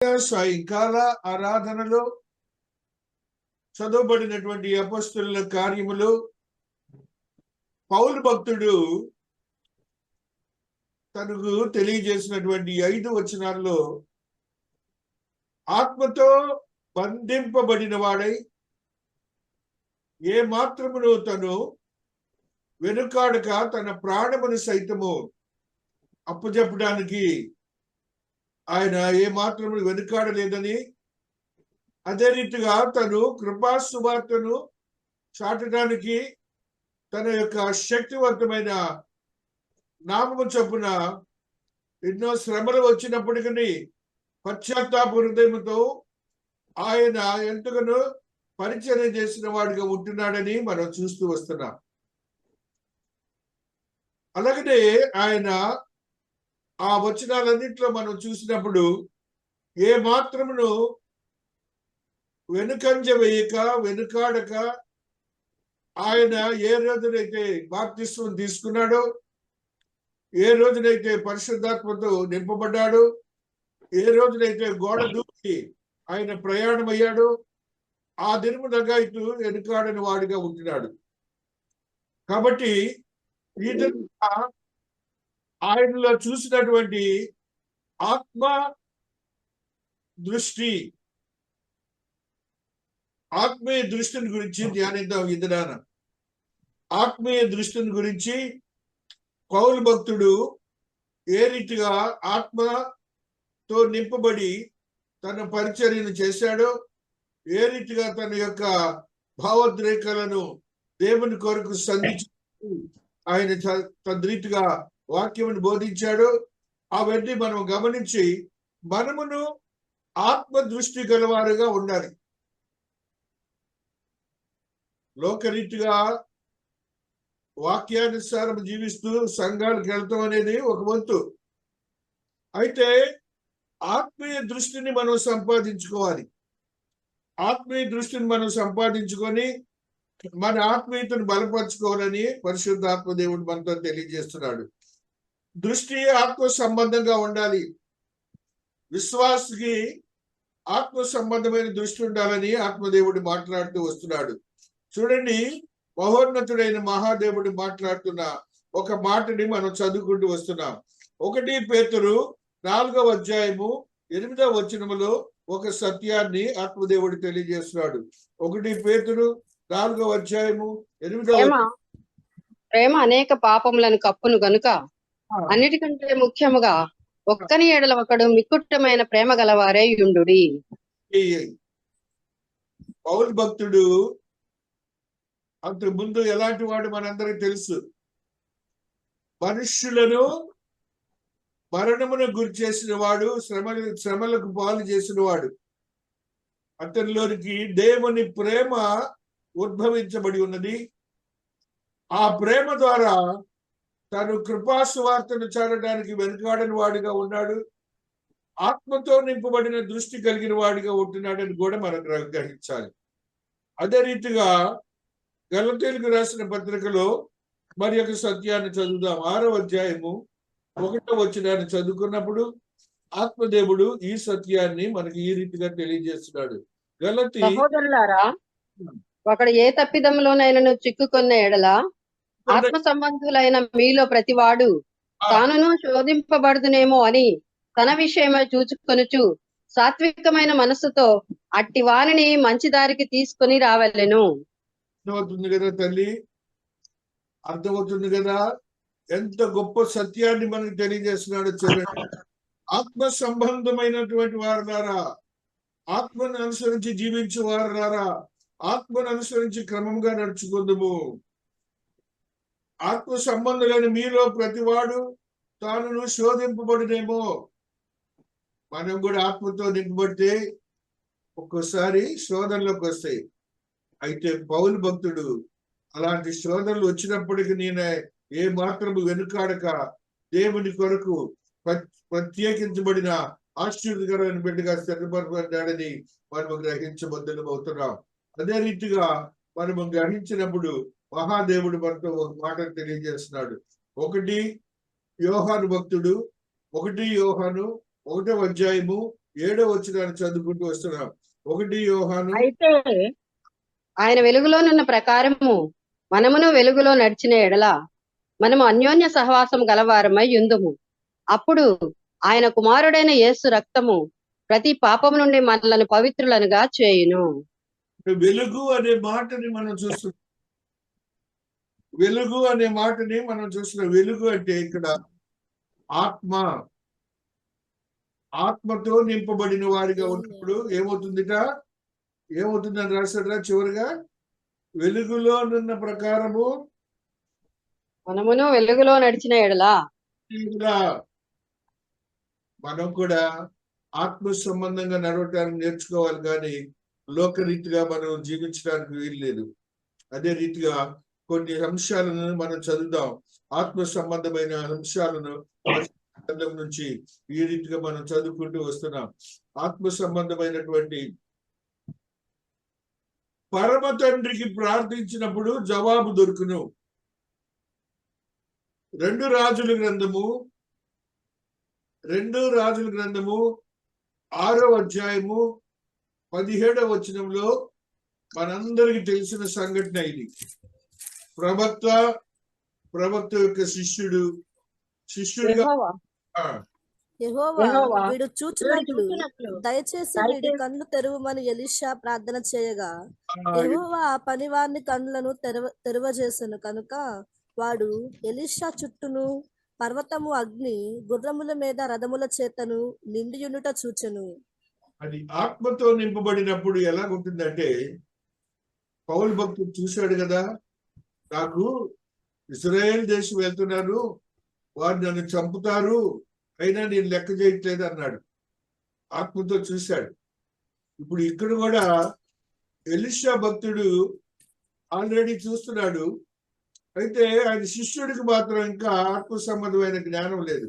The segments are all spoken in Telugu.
సాయంకాల ఆరాధనలో చదవబడినటువంటి అపొస్తలుల కార్యములు పౌలు భక్తుడు తనకు తెలియజేసినటువంటి 5 వచనాల్లో ఆత్మతో బంధింపబడిన వాడై ఏ మాత్రమును తను వెనుకాడక తన ప్రాణమును సైతము అప్పజెప్పడానికి ఆయన ఏ మాత్రము వెనుకాడలేదని, అదే రీతిగా తను కృపా సువార్తను చాటడానికి తన యొక్క శక్తివంతమైన నామము చొప్పున ఎన్నో శ్రమలు వచ్చినప్పటికీ పశ్చాత్తాప హృదయంతో ఆయన ఎంతగానో పరిచర్య చేసిన వాడిగా ఉంటున్నాడని మనం చూస్తూ వస్తున్నాం. అలాగనే ఆయన ఆ వచనాలన్నింటిలో మనం చూసినప్పుడు ఏ మాత్రమును వెనుకంజ వేయక వెనుకాడక ఆయన ఏ రోజునైతే బాప్తిస్మం తీసుకున్నాడో, ఏ రోజునైతే పరిశుద్ధాత్మతో నింపబడ్డాడో, ఏ రోజునైతే గోడ దూకి ఆయన ప్రయాణం అయ్యాడో ఆ దినము నగాయితూ వెనుకాడని వాడిగా ఉంటున్నాడు. కాబట్టి ఈ విధంగా ఆయనలో చూసినటువంటి ఆత్మ దృష్టి, ఆత్మీయ దృష్టిని గురించి ధ్యానిద్దాం. ఇందున ఆత్మీయ దృష్టిని గురించి పౌలు భక్తుడు ఏ రీతిగా ఆత్మతో నింపబడి తన పరిచర్యను చేశాడో, ఏ రీతిగా తన యొక్క భావోద్రేకాలను దేవుని కొరకు సంధించి ఆయన తద్రీతిగా వాక్యమును బోధించాడు. అవన్నీ మనం గమనించి మనమును ఆత్మ దృష్టి గలవారుగా ఉండాలి. లోకరీతిగా వాక్యానుసారం జీవిస్తూ సంఘాలకు వెళ్తాం అనేది ఒక వంతు. అయితే ఆత్మీయ దృష్టిని మనం సంపాదించుకోవాలి. ఆత్మీయ దృష్టిని మనం సంపాదించుకొని మన ఆత్మీయతను బలపరచుకోవాలని పరిశుద్ధాత్మ దేవుడు మనతో తెలియజేస్తున్నాడు. దృష్టి ఆత్మ సంబంధంగా ఉండాలి. విశ్వాసికి ఆత్మ సంబంధమైన దృష్టి ఉండాలని ఆత్మదేవుడు మాట్లాడుతూ వస్తున్నాడు. చూడండి, మహోన్నతుడైన మహాదేవుడు మాట్లాడుతున్న ఒక మాటని మనం చదువుకుంటూ వస్తున్నాం. 1 పేతురు 4వ అధ్యాయము 8వ వచనములో ఒక సత్యాన్ని ఆత్మదేవుడు తెలియజేస్తున్నాడు. 1 పేతురు 4వ అధ్యాయము 8వ ప్రేమ అనేక పాపములను కప్పును గనుక అన్నిటికంటే ముఖ్యముగా ఒక్కని ఎడల ఒకడు మిక్కుటమైన ప్రేమ గలవారే యుండుడి. పౌలు భక్తుడు అంతకు ముందు ఎలాంటి వాడు మనందరికి తెలుసు. మనుష్యులను మరణమును గురి చేసిన వాడు, శ్రమలకు పాలు చేసిన వాడు. అతనిలోనికి దేవుని ప్రేమ ఉద్భవించబడి ఉన్నది. ఆ ప్రేమ ద్వారా తను కృపాసువార్తను చాలడానికి వెనుకాడని వాడిగా ఉన్నాడు. ఆత్మతో నింపబడిన దృష్టి కలిగిన వాడిగా ఉంటున్నాడని కూడా మనం గ్రహించాలి. అదే రీతిగా గలతీయులకు రాసిన పత్రికలో మరి ఒక సత్యాన్ని చదువుదాం. 6వ అధ్యాయము 1వ వచనాన్ని చదువుకున్నప్పుడు ఆత్మదేవుడు ఈ సత్యాన్ని మనకి ఈ రీతిగా తెలియజేస్తున్నాడు. సహోదరులారా, ఒకడు ఏ తప్పిదములోనైనా చిక్కుకున్న ఎడల ఆత్మ సంబంధులైన మీలో ప్రతివాడు తానును శోధింపబడుదునేమో అని తన విషయమై చూచుకొనుచు సాత్వికమైన మనస్సుతో అట్టి వారిని మంచి దారికి తీసుకొని రావలెను. అర్థమవుతుంది కదా తల్లి? అర్థమవుతుంది కదా? ఎంత గొప్ప సత్యాన్ని మనకు తెలియజేస్తున్నాడు. చూడండి, ఆత్మ సంబంధమైనటువంటి వారులారా, ఆత్మను అనుసరించి జీవించే వారులారా, ఆత్మను అనుసరించి క్రమంగా నడుచుకుందుము. ఆత్మ సంబంధులైన మీలో ప్రతివాడు తాను శోధింపబడినేమో. మనం కూడా ఆత్మతో నింపబడితే ఒక్కోసారి శోధనలోకి వస్తాయి. అయితే పౌలు భక్తుడు అలాంటి శోధనలు వచ్చినప్పటికీ నేను ఏ మాత్రము వెనుకాడక దేవుని కొరకు ప్రత్యేకించబడిన ఆశ్చర్యకరమైన బిడ్డగా స్థిరపరచబడ్డాడని మనము గ్రహించబద్ధులం అవుతున్నాం. అదే రీతిగా మనము గ్రహించినప్పుడు మహాదేవుడు మనతో ఒక మాట తెలియజేస్తున్నాడు. 1 యోహాను భక్తుడు 1 యోహాను 1వ అధ్యాయము 7వ వచనాన్ని చదువుకుంటూ వస్తున్నాం. 1 యోహాను అయితే ఆయన వెలుగులోనున్న ప్రకారము మనమును వెలుగులో నడిచిన ఎడల మనము అన్యోన్య సహవాసం గలవారమై యుందుము. అప్పుడు ఆయన కుమారుడైన యేసు రక్తము ప్రతి పాపం నుండి మనలను పవిత్రులనుగా చేయును. వెలుగు అనే మాటని మనం చూస్తున్నాం. వెలుగు అనే మాటని మనం చూస్తున్నాం. వెలుగు అంటే ఇక్కడ ఆత్మతో నింపబడిన వారిగా ఉన్నప్పుడు ఏమవుతుందని రాశారా చివరిగా? వెలుగులోనున్న ప్రకారము మనమును వెలుగులో నడిచిన ఎడల మనం కూడా ఆత్మ సంబంధంగా నడవటానికి నేర్చుకోవాలి, కానీ లోకరీతిగా మనం జీవించడానికి వీల్లేదు. అదే రీతిగా కొన్ని అంశాలను మనం చదువుదాం. ఆత్మ సంబంధమైన అంశాలను గ్రంథం నుంచి ఈ రీతిగా మనం చదువుకుంటూ వస్తున్నాం. ఆత్మ సంబంధమైనటువంటి పరమ తండ్రికి ప్రార్థించినప్పుడు జవాబు దొరుకును. 2 రాజుల గ్రంథము 6వ అధ్యాయము 17వ వచనంలో మనందరికి తెలిసిన సంఘటన ఇది. ప్రవక్త యొక్క శిష్యుడిగా యెహోవా వీడు చూచినట్లు దయచేసి వీడి కళ్ళు తెరువమని ఎలీషా ప్రార్థన చేయగా యెహోవా ఆ పనివారిని కళ్ళను తెరవజేసెను కనుక వాడు ఎలీషా చుట్టూను పర్వతము అగ్ని గుర్రముల మీద రథముల చేతను నిండియుండుట చూచెను. అది ఆత్మతో నింపబడినప్పుడు ఎలా ఉంటుందంటే, పౌలు భక్తుడు చూశాడు కదా, నాకు ఇశ్రాయేల్ దేశం వెళ్తున్నారు, వారు నన్ను చంపుతారు, అయినా నేను లెక్క చేయట్లేదు అన్నాడు. ఆత్మతో చూశాడు. ఇప్పుడు ఇక్కడ కూడా ఎలీషా భక్తుడు ఆల్రెడీ చూస్తున్నాడు. అయితే ఆయన శిష్యుడికి మాత్రం ఇంకా ఆత్మ సంబంధమైన జ్ఞానం లేదు.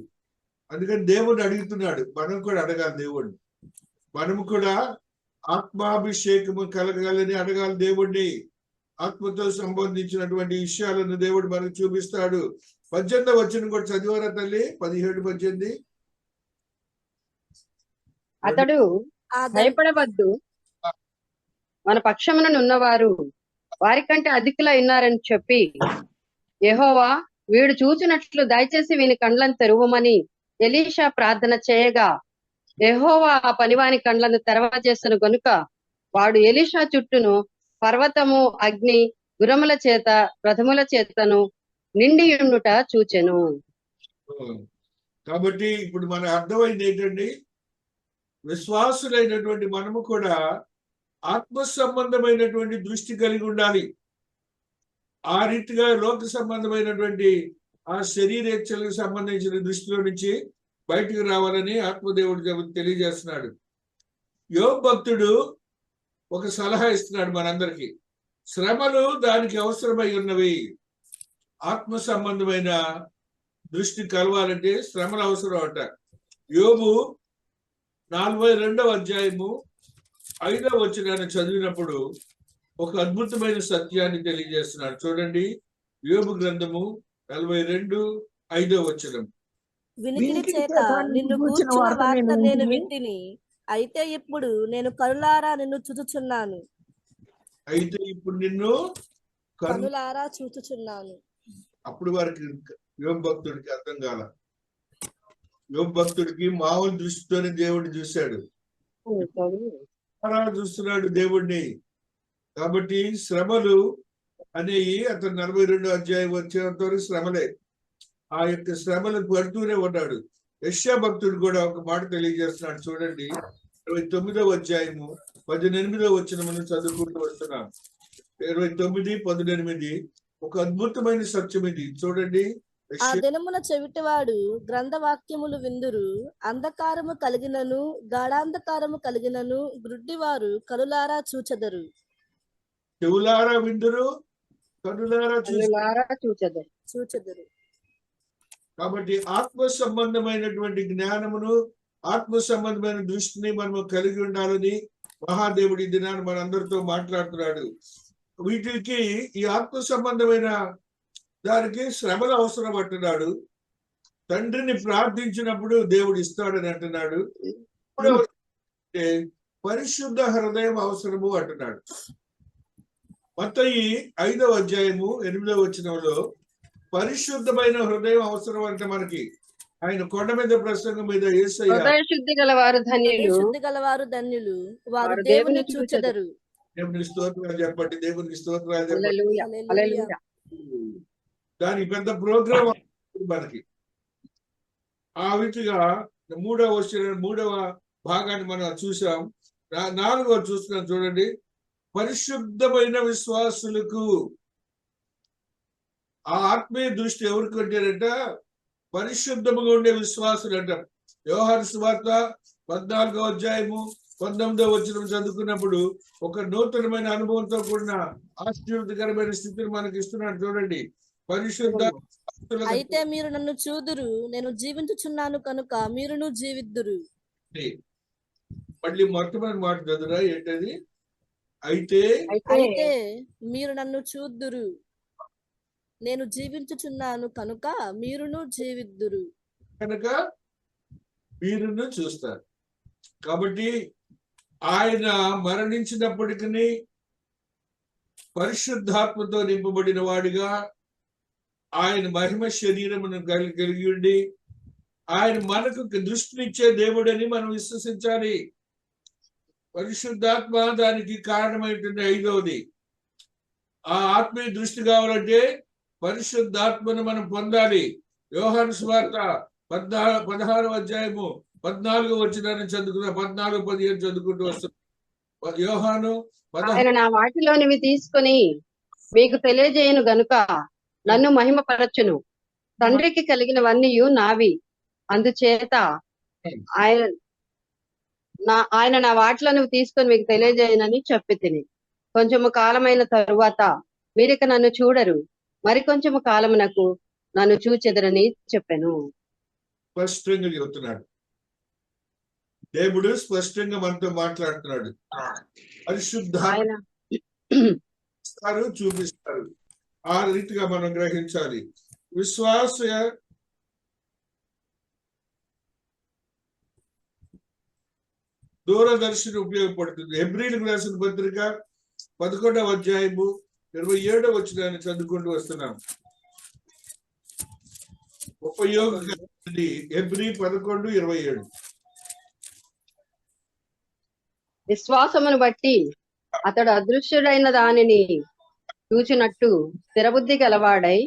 అందుకని దేవుడిని అడుగుతున్నాడు. మనం కూడా అడగాలి దేవుడిని. మనము కూడా ఆత్మాభిషేకము కలగాలని అడగాలి దేవుడిని. ఆత్మతో సంబంధించినటువంటి విషయాలను దేవుడు మనకు చూపిస్తాడు. 18వ వచనం కూడా చదివారా తల్లి? 17-18. అతడు భయపడవద్దు, మన పక్షమున ఉన్నవారు వారికంటే అధికులై ఉన్నారని చెప్పి యెహోవా వీడు చూచినట్లు దయచేసి వీని కండ్లను తెరువమని ఎలీషా ప్రార్థన చేయగా యెహోవా ఆ పనివాని కండ్లను తెరవజేసెను గనుక వాడు ఎలీషా చుట్టూను పర్వతము అగ్ని గుర్రముల చేత రథముల చేతను నిండియుండుట చూచెను. కాబట్టి ఇప్పుడు మన అర్థమైంది ఏంటండి, విశ్వాసులైనటువంటి మనము కూడా ఆత్మ సంబంధమైనటువంటి దృష్టి కలిగి ఉండాలి. ఆ రీతిగా లోక సంబంధమైనటువంటి ఆ శరీరేచ్ఛలకు సంబంధించిన దృష్టిలో నుంచి బయటికి రావాలని ఆత్మదేవుడు తెలియజేస్తున్నాడు. యోబు భక్తుడు ఒక సలహా ఇస్తున్నాడు మనందరికీ. శ్రమలు దానికి అవసరమై ఉన్నవి. ఆత్మ సంబంధమైన దృష్టి కలవాలంటే శ్రమలు అవసరం అంట. యోబు 42వ అధ్యాయము 5వ వచనాన్ని చదివినప్పుడు ఒక అద్భుతమైన సత్యాన్ని తెలియజేస్తున్నాడు. చూడండి, యోబు గ్రంథము 42:5వ వచనం. వినికిడి చేత నిన్ను కూర్చున్న వార్త నేను వింటిని, అయితే ఇప్పుడు నేను కనులారా నిన్ను చూచుచున్నాను. అప్పుడు వారికి యోబు భక్తుడికి అర్థం కాల. యోబు భక్తుడికి మామూలు దృష్టితోనే దేవుడిని చూశాడు, చూస్తున్నాడు దేవుడిని. కాబట్టి శ్రమలు అనేవి అతను 42వ అధ్యాయం వచ్చేంత వరకు శ్రమలే. ఆ యొక్క శ్రమలకు పడుతూనే ఉన్నాడు. యెషయా భక్తుడు కూడా ఒక మాట తెలియజేస్తున్నాడు. చూడండి, 29వ అధ్యాయము 18వ వచనమును చదువుకుంటూ వస్తున్నాం. 29:18 ఒక అద్భుతమైన సత్యం ఇది. చూడండి, ఆ దినమున చెవిటివాడు గ్రంథవాక్యములు విందురు, అంధకారము కలిగినను గాఢాంధకారము కలిగినను గ్రుడ్డివారు కనులారా చూచెదరు. చెవులారా విందురు, కనులారా చూచెదరు. కాబట్టి ఆత్మ సంబంధమైనటువంటి జ్ఞానమును, ఆత్మ సంబంధమైన దృష్టిని మనము కలిగి ఉండాలని మహాదేవుడి దినాన్ని మనందరితో మాట్లాడుతున్నాడు. వీటికి ఈ ఆత్మ సంబంధమైన దానికి శ్రమలు అవసరం అంటున్నాడు. తండ్రిని ప్రార్థించినప్పుడు దేవుడు ఇస్తాడని అంటున్నాడు. అంటే పరిశుద్ధ హృదయం అవసరము అంటున్నాడు. మత్తయి 5వ అధ్యాయము 8వ వచనంలో పరిశుద్ధమైన హృదయం అవసరం అంటే మనకి ఆయన కొండ మీద ప్రసంగం మీద యేసయ్య హృదయ శుద్ధి గలవారు ధన్యులు, శుద్ధి గలవారు ధన్యులు, వారు వారు దేవుని దేవుని చూచెదరు. దేవునికి స్తోత్రాలు చెప్పండి, దేవునికి స్తోత్రాలు చెప్పండి. హల్లెలూయా, హల్లెలూయా. దానికి పెద్ద ప్రోగ్రామ్ మనకి. ఆ రీతిగా మూడవ భాగాన్ని మనం చూసాం. 4వ చూస్తున్నాం చూడండి. పరిశుద్ధమైన విశ్వాసులకు ఆ ఆత్మీయ దృష్టి ఎవరికి ఉంటారంట? పరిశుద్ధముగా ఉండే విశ్వాసులు అంట. యోహాను సువార్త 14వ అధ్యాయము 19వ వచనం చదువుకున్నప్పుడు ఒక నూతనమైన అనుభవంతో కూడిన ఆశ్చర్యకరమైన స్థితిని మనకి ఇస్తున్నాడు చూడండి. పరిశుద్ధ అయితే మీరు నన్ను చూదురు, నేను జీవించుచున్నాను కనుక మీరును జీవిద్దురు. మళ్ళీ మొట్టమొదటి మాట చదువురా, ఏంటది? అయితే అయితే మీరు నన్ను చూద్దురు, నేను జీవించుచున్నాను కనుక మీరును జీవిద్దురు. కనుక మీరును చూస్తారు. కాబట్టి ఆయన మరణించినప్పటికీ పరిశుద్ధాత్మతో నింపబడిన వాడిగా ఆయన మహిమ శరీరమును కలిగి ఉండి ఆయన మనకు దృష్టినిచ్చే దేవుడని మనం విశ్వసించాలి. పరిశుద్ధాత్మ దానికి కారణమైనటువంటి 5వది. ఆ ఆత్మీయ దృష్టి కావాలంటే పరిశుద్ధాత్మను మనం పొందాలి. యోహాను సువార్త 16వ అధ్యాయము 14వ వచనాన్ని చదువుకున్న 14-15 చదువుకుంటూ వస్తున్నాం. యోహాను ఆయన నా వాటిలోనివి తీసుకొని మీకు తెలియజేయను గనుక నన్ను మహిమపరచును. తండ్రికి కలిగినవన్నీ నావి, అందుచేత ఆయన నా వాటిలోనివి తీసుకొని మీకు తెలియజేయనని చెప్పి తిని. కొంచెము కాలమైన తరువాత మీరిక నన్ను చూడరు, మరికొంచెము కాలమునకు నన్ను చూచెదరని చెప్పాను. స్పష్టంగా చెబుతున్నాడు దేవుడు, స్పష్టంగా మనతో మాట్లాడుతున్నాడు. పరిశుద్ధాత్మ చూపిస్తారు. ఆ రీతిగా మనం గ్రహించాలి. విశ్వాస దూరదర్శిని ఉపయోగపడుతుంది. హెబ్రీయులకు రాసిన పత్రిక 11వ అధ్యాయము 27వ వచనాన్ని చదువుకుంటూ వస్తున్నాం. ఉపయోగకరమైనది హెబ్రీ 11:27. విశ్వాసమును బట్టి అతడు అదృశ్యుడైన దానిని చూచినట్టు స్థిరబుద్ధి గలవాడై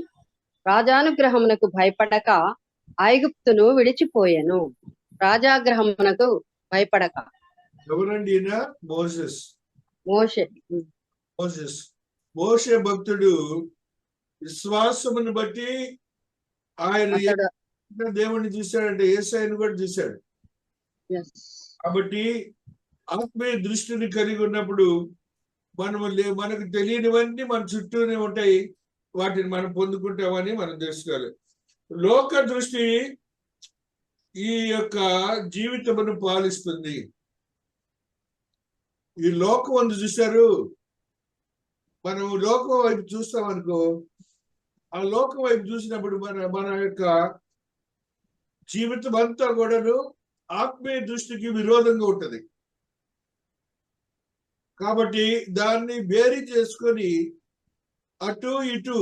రాజానుగ్రహమునకు భయపడక ఐగుప్తును విడిచిపోయెను. రాజాగ్రహమునకు భయపడక. ఎవరండి ఈయన? మోసెస్. మోషే భక్తుడు విశ్వాసమును బట్టి ఆయన దేవుణ్ణి చూశాడంటే యేసయ్యను కూడా చూశాడు. కాబట్టి ఆత్మీయ దృష్టిని కలిగి ఉన్నప్పుడు మనకు తెలియనివన్నీ మన చుట్టూనే ఉంటాయి. వాటిని మనం పొందుకుంటామని మనం తెలుసుకోవాలి. లోక దృష్టి ఈ యొక్క జీవితమును పాలిస్తుంది. ఈ లోకం అందు చూశారు. మనం లోకం వైపు చూస్తాం అనుకో, ఆ లోకం వైపు చూసినప్పుడు మన యొక్క జీవితం అంతా కూడాను ఆత్మీయ దృష్టికి విరోధంగా ఉంటది. కాబట్టి దాన్ని బేరీ చేసుకొని అటు ఇటు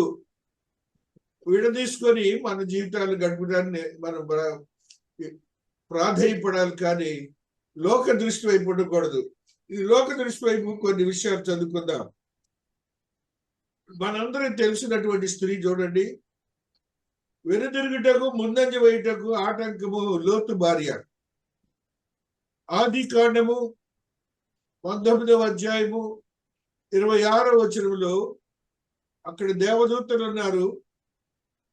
విడదీసుకొని మన జీవితాలు గడపడాన్ని మనం ప్రాధాన్యపడాలి. కానీ లోక దృష్టి వైపు ఉండకూడదు. ఈ లోక దృష్టి వైపు కొన్ని విషయాలు చదువుకుందాం. మనందరం తెలిసినటువంటి స్త్రీ చూడండి. వెనుదిరుగుటకు ముందంజ వేయుటకు ఆటంకము లోతు భార్య. ఆది కాండము 19వ అధ్యాయము 26వ వచనంలో అక్కడ దేవదూతలు ఉన్నారు,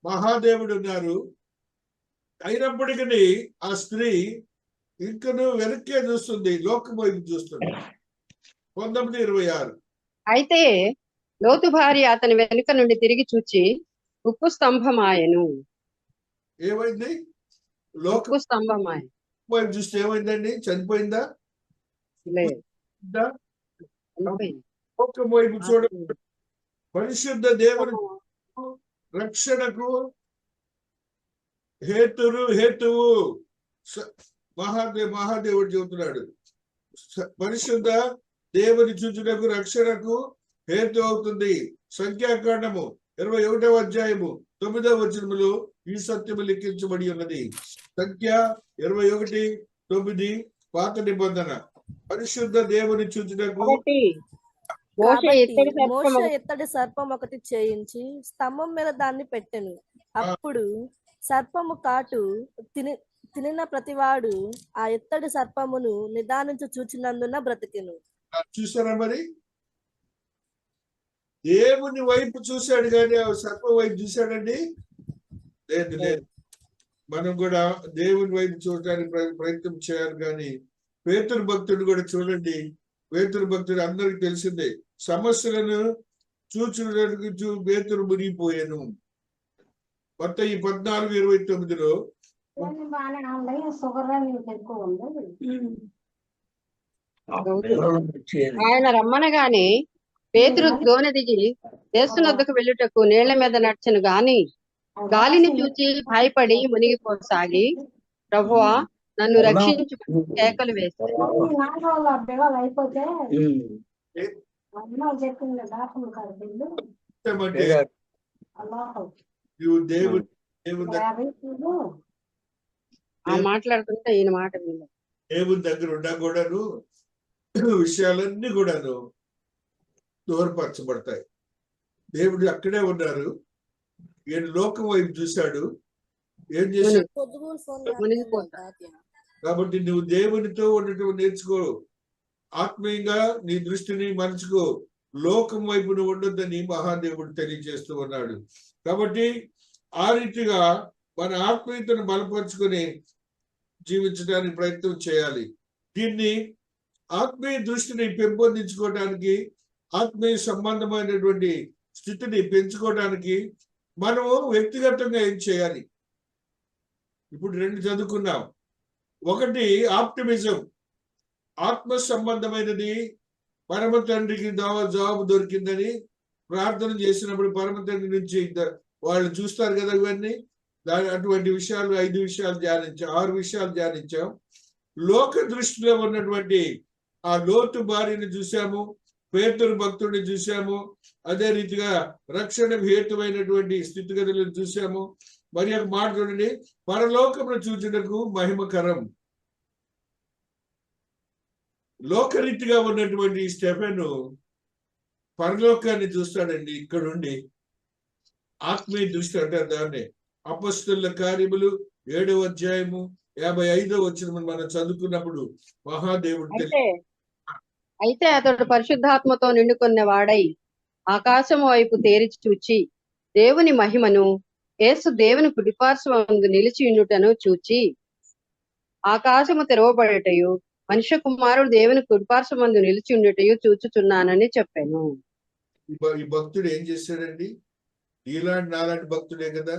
మహాదేవుడు ఉన్నారు. అయినప్పటికీ ఆ స్త్రీ ఇంకను వెనక్కే చూస్తుంది, లోకం వైపు చూస్తుంది. 19:26. అయితే లోతు భార్య అతని వెనుక నుండి తిరిగి చూచి ఉప్పు స్తంభమాయెను. ఏమైంది? ఉప్పు స్తంభమాయ వైపు చూస్తే ఏమైందండి? చనిపోయిందా? లోకం వైపు చూడ పరిశుద్ధ దేవుని రక్షణకు హేతువు మహాదేవుడు చెబుతున్నాడు. పరిశుద్ధ దేవుని చూచుటకు రక్షణకు హేతు అవుతుంది. సంఖ్యాకాండము 21వ అధ్యాయము 9వ వచనములో ఈ సత్యము లిఖించబడి ఉన్నది. సంఖ్య 21:9 పాత నిబంధన. పరిశుద్ధ దేవుని చూచుటకు మోషే ఇత్తడి సర్పం ఒకటి చేయించి స్తంభం మీద దాన్ని పెట్టెను. అప్పుడు సర్పము కాటు తినిన ప్రతివాడు ఆ ఇత్తడి సర్పమును నిదానించి చూచినందున బ్రతికెను. చూసారా? మరి దేవుని వైపు చూశాడు కానీ ఆ సర్పం వైపు చూశాడండి? లేదు లేదు. మనం కూడా దేవుని వైపు చూడటానికి ప్రయత్నం చేయాలి. కానీ పేతురు భక్తుడు కూడా చూడండి. పేతురు భక్తుడు అందరికి తెలిసిందే. సమస్యలను చూచుటకు పేతురు మునిగిపోయాను. మత్తయి 14:29లో ఆయన రమ్మనగానే పేతురు దోణి దిగి యేసునొద్దకు వెళ్ళుటకు నీళ్ల మీద నడిచెను గాని గాలిని చూచి భయపడి మునిగిపోసాగి, ప్రభువా నన్ను రక్షించు కేకలు వేస్తాడు. మాట్లాడుతుంటే ఈయన మాట వినలేదు. దేవుని దగ్గర ఉన్నా కూడాను విషయాలన్నీ కూడాను దూరపరచబడతాయి. దేవుడు అక్కడే ఉన్నారు. ఈయన లోకం వైపు చూశాడు. ఏం చేశాడు? కాబట్టి నువ్వు దేవునితో ఉండటం నేర్చుకో. ఆత్మీయంగా నీ దృష్టిని మలుచుకో. లోకం వైపు నువ్వు ఉండొద్దని మహాదేవుడు తెలియజేస్తూ ఉన్నాడు. కాబట్టి ఆ రీతిగా మన ఆత్మీయతను బలపరుచుకొని జీవించడానికి ప్రయత్నం చేయాలి. దీన్ని ఆత్మీయ దృష్టిని పెంపొందించుకోవడానికి, ఆత్మీయ సంబంధమైనటువంటి స్థితిని పెంచుకోవడానికి మనము వ్యక్తిగతంగా ఏం చేయాలి? ఇప్పుడు 2 చదువుకున్నాం. ఒకటి ఆప్టిమిజం, ఆత్మ సంబంధమైనది. పరమ తండ్రికి జవాబు దొరికిందని ప్రార్థన చేసినప్పుడు పరమ తండ్రి నుంచి వాళ్ళు చూస్తారు కదా ఇవన్నీ. అటువంటి విషయాలు 5 విషయాలు ధ్యానించాం, 6 విషయాలు ధ్యానించాం. లోక దృష్టిలో ఉన్నటువంటి ఆ లోతు భార్యని చూసాము, పేతురు భక్తుడిని చూసాము, అదే రీతిగా రక్షణ హేతువైనటువంటి స్థితిగతులను చూసాము. మరి ఒక మాట చూడండి, పరలోకమును చూచుటకు మహిమకరం. లోకరీతిగా ఉన్నటువంటి స్టెఫెను పరలోకాన్ని చూస్తాడండి. ఇక్కడుండి ఆత్మీయ దృష్టి అంటారు దాన్ని. అపొస్తలుల కార్యములు 7వ అధ్యాయము 55వ వచనం మనం చదువుకున్నప్పుడు మహాదేవుడు అయితే అతడు పరిశుద్ధాత్మతో నిండుకున్న వాడై ఆకాశము వైపు తేరి చూచి దేవుని మహిమను, యేసు దేవుని కుడిపార్శ్వమందు నిలిచి ఉండుటను చూచి, ఆకాశము తెరవబడటయు మనుష్య కుమారుడు దేవుని కుడిపార్శ్వమందు నిలిచి ఉండుటయు చూచుచున్నానని చెప్పాను. ఈ భక్తుడు ఏం చేశాడండి? ఇలాంటి నాలాంటి భక్తుడే కదా.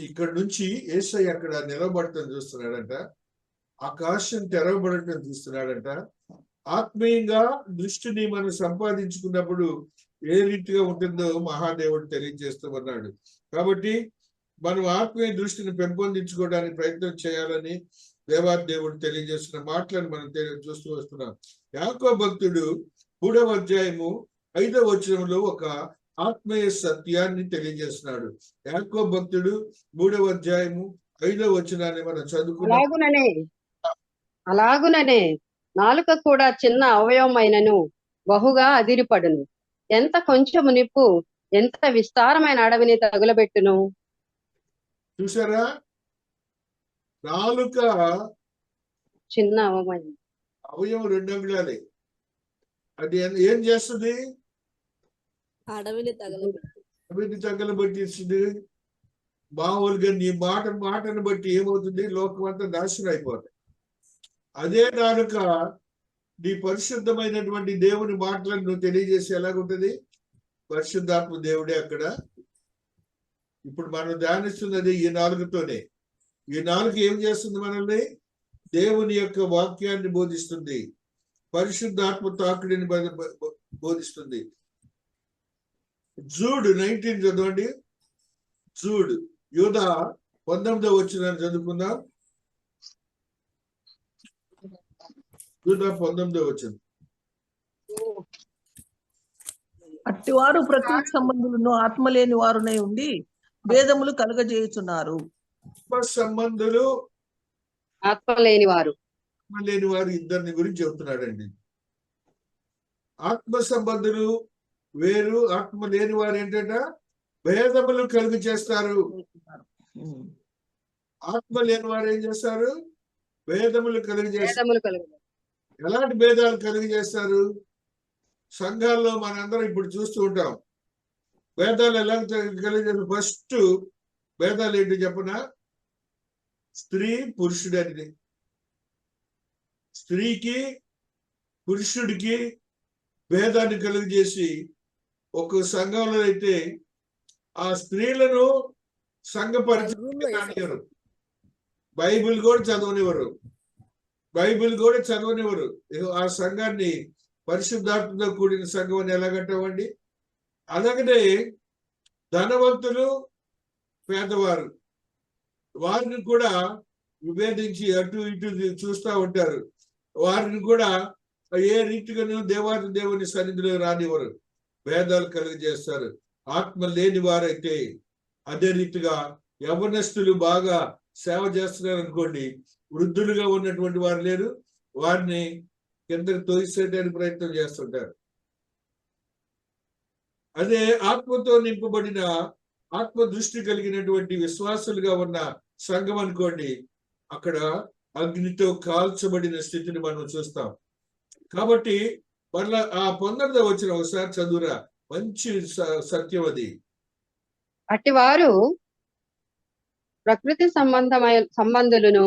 ఇక్కడ నుంచి యేసయ్య అక్కడ నిలబడటం చూస్తున్నాడంట, ఆకాశం తెరవబడటం చూస్తున్నాడంట. ఆత్మీయంగా దృష్టిని మనం సంపాదించుకున్నప్పుడు ఏ రీతిగా ఉంటుందో మహాదేవుడు తెలియజేస్తూ ఉన్నాడు. కాబట్టి మనం ఆత్మీయ దృష్టిని పెంపొందించుకోవడానికి ప్రయత్నం చేయాలని దేవాదేవుడు తెలియజేస్తున్న మాటలను మనం చూస్తూ వస్తున్నాం. యాకోబు భక్తుడు 3వ అధ్యాయము 5వ వచనంలో ఒక ఆత్మీయ సత్యాన్ని తెలియజేస్తున్నాడు. యాకోబు భక్తుడు 3వ అధ్యాయము 5వ వచనాన్ని మనం చదువుకున్నాం. అలాగుననే నాలుక కూడా చిన్న అవయవమైనను బహుగా అదిరిపడును. ఎంత కొంచెము నిప్పు ఎంత విస్తారమైన అడవిని తగులబెట్టును. చూసారా? నాలుక చిన్న అవయవం 2 అంగుళాలే. అది ఏం చేస్తుంది? అడవిని తగలబెట్టిస్తుంది. మామూలుగా నీ మాటను బట్టి ఏమవుతుంది? లోకం అంతా నాశనం అయిపోతుంది. అదే నాలుక నీ పరిశుద్ధమైనటువంటి దేవుని మాటలను నువ్వు తెలియజేసి ఎలాగుంటది? పరిశుద్ధాత్మ దేవుడే అక్కడ. ఇప్పుడు మనం ధ్యానిస్తున్నది ఈ నాలుగుతోనే. ఈ నాలుగు ఏం చేస్తుంది? మనల్ని దేవుని యొక్క వాక్యాన్ని బోధిస్తుంది, పరిశుద్ధాత్మ తాకుడిని బోధిస్తుంది. జూడ్ 19 చదవండి. జూడ్ యూదా 19వ వచనాన్ని చదువుకుందాం. యూదా 19 అట్టివారు ప్రకృతి సంబంధులను ఆత్మ లేని వారునై ఉండి భేదములు కలుగజేయుచున్నారు. ఆత్మ సంబంధులు ఆత్మ లేని వారు. ఆత్మ లేని వారు ఇద్దరిని గురించి చెబుతున్నాడండి. ఆత్మ సంబంధులు వేరు, ఆత్మ లేని వారు ఏంటంటే భేదములు కలుగు చేస్తారు. ఆత్మ లేని వారు ఏం చేస్తారు? భేదములు కలుగు చేస్తారు. భేదములు కలుగు. ఎలాంటి భేదాలు కలుగు చేస్తారు? సంఘాల్లో మనందరం ఇప్పుడు చూస్తూ ఉంటాం. భేదాలు ఎలా కలిగి చేస్తారు? ఫస్ట్ భేదాలు ఏంటి చెప్పనా? స్త్రీ పురుషుడు అనేది. స్త్రీకి పురుషుడికి భేదాన్ని కలుగు చేసి ఒక సంఘంలో అయితే ఆ స్త్రీలను సంఘ పరిచయం బైబిల్ కూడా చదవనివ్వరు. ఆ సంఘాన్ని పరిశుద్ధాత్మతో కూడిన సంఘం అని ఎలాగంటామండి? అలాగనే ధనవంతులు పేదవారు వారిని కూడా విభేదించి అటు ఇటు చూస్తూ ఉంటారు. వారిని కూడా ఏ రీతిగానూ దేవాది దేవుని సన్నిధిలో రానివ్వరు, భేదాలు కలుగజేస్తారు. ఆత్మ లేని వారైతే అదే రీతిగా యవనస్తులు బాగా సేవ చేస్తున్నారు అనుకోండి, వృద్ధులుగా ఉన్నటువంటి వారు లేరు, వారిని కిందకి తోసేయడానికి ప్రయత్నం చేస్తుంటారు. అదే ఆత్మతో నింపబడిన ఆత్మ దృష్టి కలిగినటువంటి విశ్వాసులుగా ఉన్న సంఘం అనుకోండి, అక్కడ అగ్నితో కాల్చబడిన స్థితిని మనం చూస్తాం. కాబట్టి మళ్ళా ఆ 19వ వచనం ఒకసారి చదువురా, మంచి సత్యం అది. అట్టి వారు ప్రకృతి సంబంధులను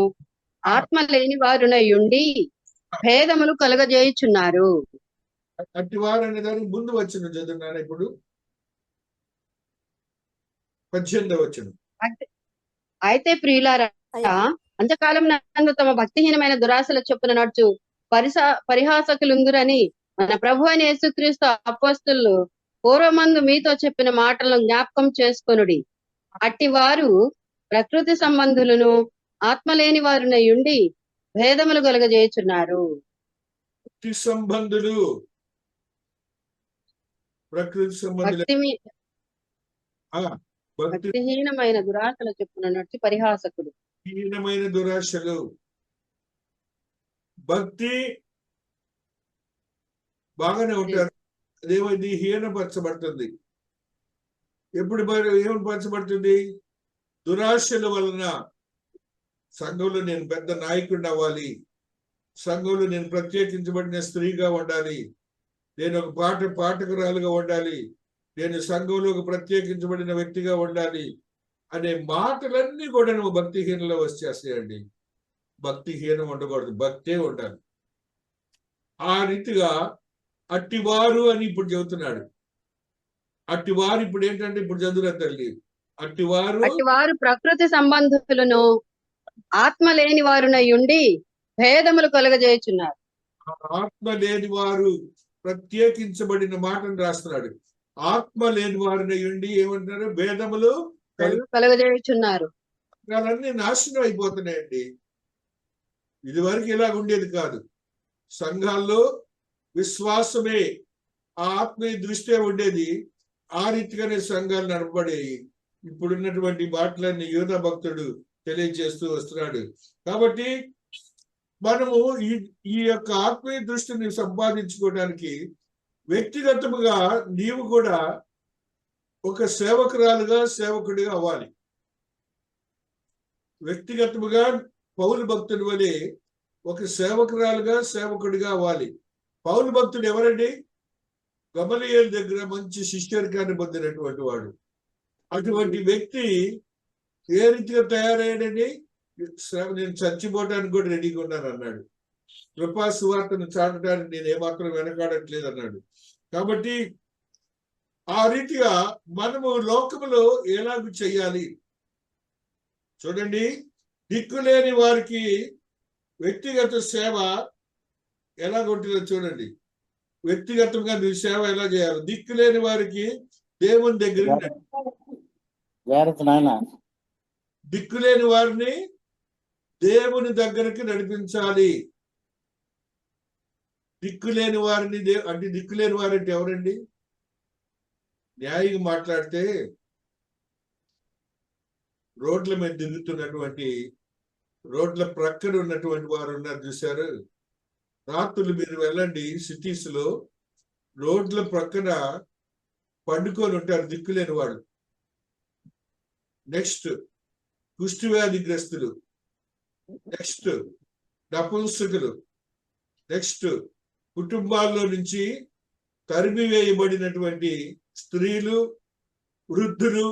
ఆత్మ లేని వారునై ఉండి భేదములు కలుగజేయుచున్నారు. అట్టి వారు అనే దానికి ముందు వచ్చిన చదువున్నాను ఇప్పుడు 18వ వచనం. అయితే ప్రియులారా, అంత్యకాలం నందు తమ భక్తిహీనమైన దురాశల చొప్పున నడుచు పరిహాసకులుందురని మన ప్రభు అయిన యేసుక్రీస్తు అపోస్తలులు పూర్వమందు మీతో చెప్పిన మాటలను జ్ఞాపకం చేసుకొనుడి. అట్టి వారు ప్రకృతి సంబంధులను ఆత్మ లేని వారునై ఉండి భేదములు కలుగజేయుచున్నారు. ప్రకృతి సంబంధులు భక్తిహీనమైన దురాశల చొప్పున నడిచి పరిహాసకుడు. హీనమైన దురాశలు. భక్తి బాగానే ఉంటారు, అదేమైంది? హీనపరచబడుతుంది. ఎప్పుడు ఏమపరచబడుతుంది? దురాశల వలన. సంఘంలో నేను పెద్ద నాయకుడిని అవ్వాలి, సంఘంలో నేను ప్రత్యేకించబడిన స్త్రీగా ఉండాలి, నేను ఒక పాఠకురాలుగా ఉండాలి, నేను సంఘంలో ఒక ప్రత్యేకించబడిన వ్యక్తిగా ఉండాలి అనే మాటలన్నీ కూడా నువ్వు భక్తిహీనంలో వచ్చేస్తాయండి. భక్తిహీనం ఉండకూడదు, భక్తే ఉండాలి. ఆ రీతిగా అట్టివారు అని ఇప్పుడు చెబుతున్నాడు. అట్టివారు ఇప్పుడు ఏంటంటే, ఇప్పుడు చదువురా తల్లి, అట్టివారు ప్రకృతి సంబంధులను ఆత్మ లేని వారునై ఉండి భేదములు కలుగజేయుచున్నారు. ఆత్మ లేని వారు, ప్రత్యేకించబడిన మాటను రాస్తున్నాడు. ఆత్మ లేని వారినై ఉండి ఏమంటున్నారు? భేదములు కలుగజేయుచున్నారు. అన్నీ నాశనం అయిపోతున్నాయండి. ఇది వరకు ఇలా ఉండేది కాదు. సంఘాల్లో విశ్వాసమే ఆ ఆత్మీయ దృష్టే ఉండేది. ఆ రీతిగానే సంఘాలు నడపబడేవి. ఇప్పుడున్నటువంటి మాటలన్నీ యూదా భక్తుడు తెలియజేస్తూ వస్తున్నాడు. కాబట్టి మనము ఈ యొక్క ఆత్మీయ దృష్టిని సంపాదించుకోవడానికి వ్యక్తిగతముగా నీవు కూడా ఒక సేవకురాలుగా సేవకుడిగా అవ్వాలి. వ్యక్తిగతముగా పౌలు భక్తుడి వలె ఒక సేవకురాలుగా సేవకుడిగా అవ్వాలి. పౌలు భక్తుడు ఎవరండి? గమలీయేలు దగ్గర మంచి శిష్యరికాన్ని పొందినటువంటి వాడు. అటువంటి వ్యక్తి ఏ రీతిగా తయారయ్యాడని, నేను చచ్చిపోవటానికి కూడా రెడీగా ఉన్నాను అన్నాడు. కృపా సువార్తను చాటడానికి నేను ఏమాత్రం వెనకాడట్లేదు అన్నాడు. కాబట్టి ఆ రీతిగా మనము లోకములో ఎలాగ చెయ్యాలి చూడండి. దిక్కులేని వారికి వ్యక్తిగత సేవ ఎలాగుంటుందో చూడండి. వ్యక్తిగతంగా నీ సేవ ఎలా చేయాలి? దిక్కులేని వారికి దేవుని దగ్గర, దిక్కులేని వారిని దేవుని దగ్గరికి నడిపించాలి. దిక్కులేని వారిని అంటే దిక్కులేని వారంటే ఎవరండి? న్యాయంగా మాట్లాడితే రోడ్ల మీద తిరుగుతున్నటువంటి, రోడ్ల ప్రక్కన ఉన్నటువంటి వారు ఉన్నారు చూశారు. రాత్రులు మీరు వెళ్ళండి, సిటీస్ లో రోడ్ల ప్రక్కన పండుకొని ఉంటారు దిక్కులేని వాళ్ళు. నెక్స్ట్ కుష్టి వ్యాధిగ్రస్తులు, నెక్స్ట్ నపుంసకులు, నెక్స్ట్ కుటుంబాల్లో నుంచి తరిమివేయబడినటువంటి స్త్రీలు, వృద్ధులు,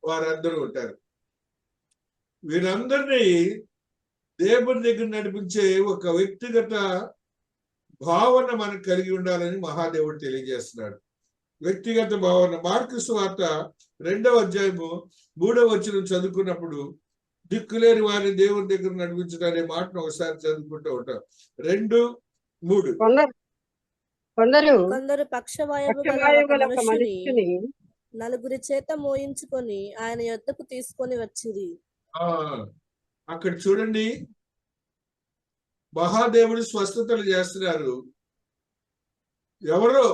వారందరూ ఉంటారు. వీరందరినీ దేవుని దగ్గర నడిపించే ఒక వ్యక్తిగత భావన మనకు కలిగి ఉండాలని మహాదేవుడు తెలియజేస్తున్నాడు. వ్యక్తిగత భావన. మార్కు సువార్త 2వ అధ్యాయము 3వ వచనం చదువుకున్నప్పుడు దిక్కులేని వారిని దేవుని దగ్గర నడిపించడం అనే మాటను ఒకసారి చదువుకుంటూ ఉంటాం. 2:3. కొందరు పక్షవాయువు గల ఒక మనుష్యుని నలుగురి చేత మోయించుకొని ఆయన యొద్దకు తీసుకొని వచ్చిరి. అక్కడ చూడండి, మహాదేవుడు స్వస్థతలు చేస్తున్నారు. ఎవరో